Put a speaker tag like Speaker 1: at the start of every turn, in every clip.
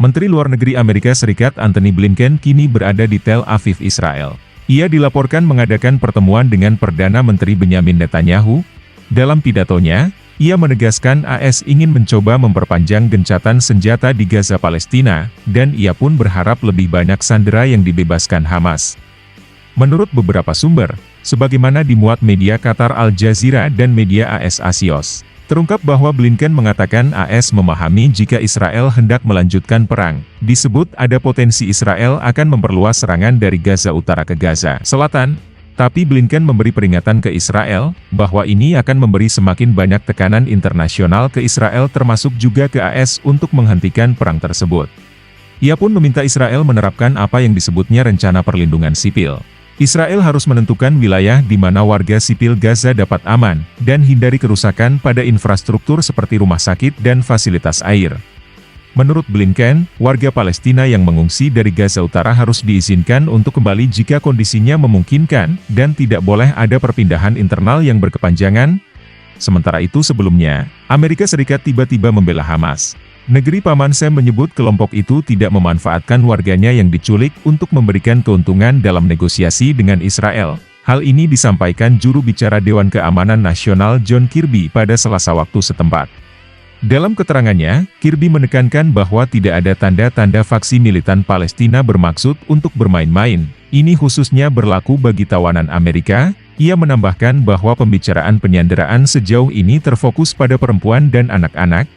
Speaker 1: Menteri Luar Negeri Amerika Serikat Antony Blinken kini berada di Tel Aviv, Israel. Ia dilaporkan mengadakan pertemuan dengan Perdana Menteri Benyamin Netanyahu. Dalam pidatonya, ia menegaskan AS ingin mencoba memperpanjang gencatan senjata di Gaza Palestina, dan ia pun berharap lebih banyak sandera yang dibebaskan Hamas. Menurut beberapa sumber, sebagaimana dimuat media Qatar Al Jazeera dan media AS Axios, terungkap bahwa Blinken mengatakan AS memahami jika Israel hendak melanjutkan perang. Disebut ada potensi Israel akan memperluas serangan dari Gaza Utara ke Gaza Selatan. Tapi Blinken memberi peringatan ke Israel, bahwa ini akan memberi semakin banyak tekanan internasional ke Israel termasuk juga ke AS untuk menghentikan perang tersebut. Ia pun meminta Israel menerapkan apa yang disebutnya rencana perlindungan sipil. Israel harus menentukan wilayah di mana warga sipil Gaza dapat aman, dan hindari kerusakan pada infrastruktur seperti rumah sakit dan fasilitas air. Menurut Blinken, warga Palestina yang mengungsi dari Gaza Utara harus diizinkan untuk kembali jika kondisinya memungkinkan, dan tidak boleh ada perpindahan internal yang berkepanjangan. Sementara itu sebelumnya, Amerika Serikat tiba-tiba membela Hamas. Negeri Paman Sam menyebut kelompok itu tidak memanfaatkan warganya yang diculik untuk memberikan keuntungan dalam negosiasi dengan Israel. Hal ini disampaikan juru bicara Dewan Keamanan Nasional John Kirby pada Selasa waktu setempat. Dalam keterangannya, Kirby menekankan bahwa tidak ada tanda-tanda faksi militan Palestina bermaksud untuk bermain-main. Ini khususnya berlaku bagi tawanan Amerika. Ia menambahkan bahwa pembicaraan penyanderaan sejauh ini terfokus pada perempuan dan anak-anak.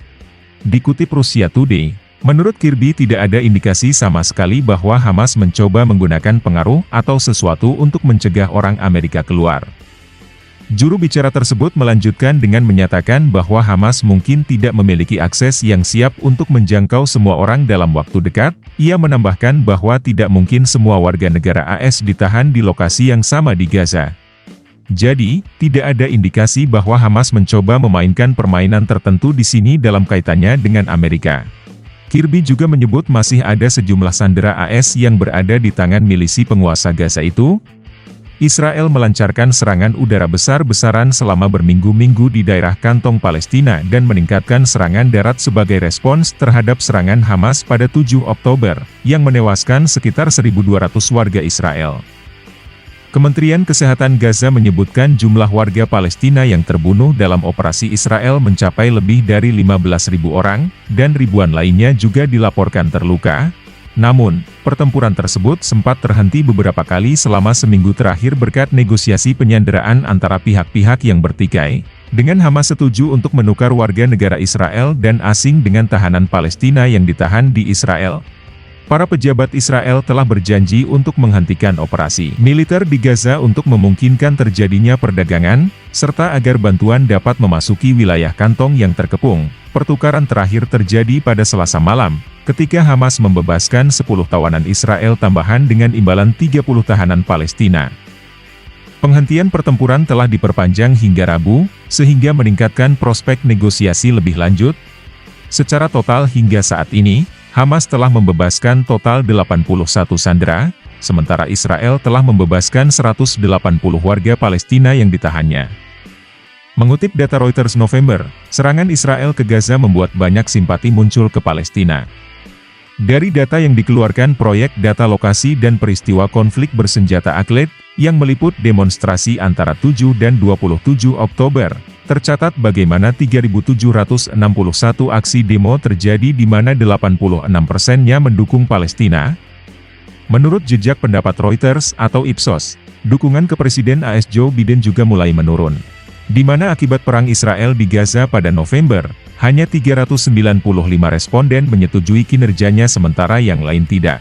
Speaker 1: Dikutip Russia Today, menurut Kirby tidak ada indikasi sama sekali bahwa Hamas mencoba menggunakan pengaruh atau sesuatu untuk mencegah orang Amerika keluar. Juru bicara tersebut melanjutkan dengan menyatakan bahwa Hamas mungkin tidak memiliki akses yang siap untuk menjangkau semua orang dalam waktu dekat. Ia menambahkan bahwa tidak mungkin semua warga negara AS ditahan di lokasi yang sama di Gaza. Jadi, tidak ada indikasi bahwa Hamas mencoba memainkan permainan tertentu di sini dalam kaitannya dengan Amerika. Kirby juga menyebut masih ada sejumlah sandera AS yang berada di tangan milisi penguasa Gaza itu. Israel melancarkan serangan udara besar-besaran selama berminggu-minggu di daerah kantong Palestina dan meningkatkan serangan darat sebagai respons terhadap serangan Hamas pada 7 Oktober, yang menewaskan sekitar 1.200 warga Israel. Kementerian Kesehatan Gaza menyebutkan jumlah warga Palestina yang terbunuh dalam operasi Israel mencapai lebih dari 15.000 orang, dan ribuan lainnya juga dilaporkan terluka. Namun, pertempuran tersebut sempat terhenti beberapa kali selama seminggu terakhir berkat negosiasi penyanderaan antara pihak-pihak yang bertikai, dengan Hamas setuju untuk menukar warga negara Israel dan asing dengan tahanan Palestina yang ditahan di Israel. Para pejabat Israel telah berjanji untuk menghentikan operasi militer di Gaza untuk memungkinkan terjadinya perdagangan, serta agar bantuan dapat memasuki wilayah kantong yang terkepung. Pertukaran terakhir terjadi pada Selasa malam, ketika Hamas membebaskan 10 tawanan Israel tambahan dengan imbalan 30 tahanan Palestina. Penghentian pertempuran telah diperpanjang hingga Rabu, sehingga meningkatkan prospek negosiasi lebih lanjut. Secara total hingga saat ini, Hamas telah membebaskan total 81 sandera, sementara Israel telah membebaskan 180 warga Palestina yang ditahannya. Mengutip data Reuters November, serangan Israel ke Gaza membuat banyak simpati muncul ke Palestina. Dari data yang dikeluarkan Proyek Data Lokasi dan Peristiwa Konflik Bersenjata Aklet, yang meliput demonstrasi antara 7 dan 27 Oktober, tercatat bagaimana 3.761 aksi demo terjadi di mana 86%-nya mendukung Palestina. Menurut jejak pendapat Reuters atau Ipsos, dukungan ke Presiden AS Joe Biden juga mulai menurun. Di mana akibat perang Israel di Gaza pada November, hanya 395 responden menyetujui kinerjanya sementara yang lain tidak.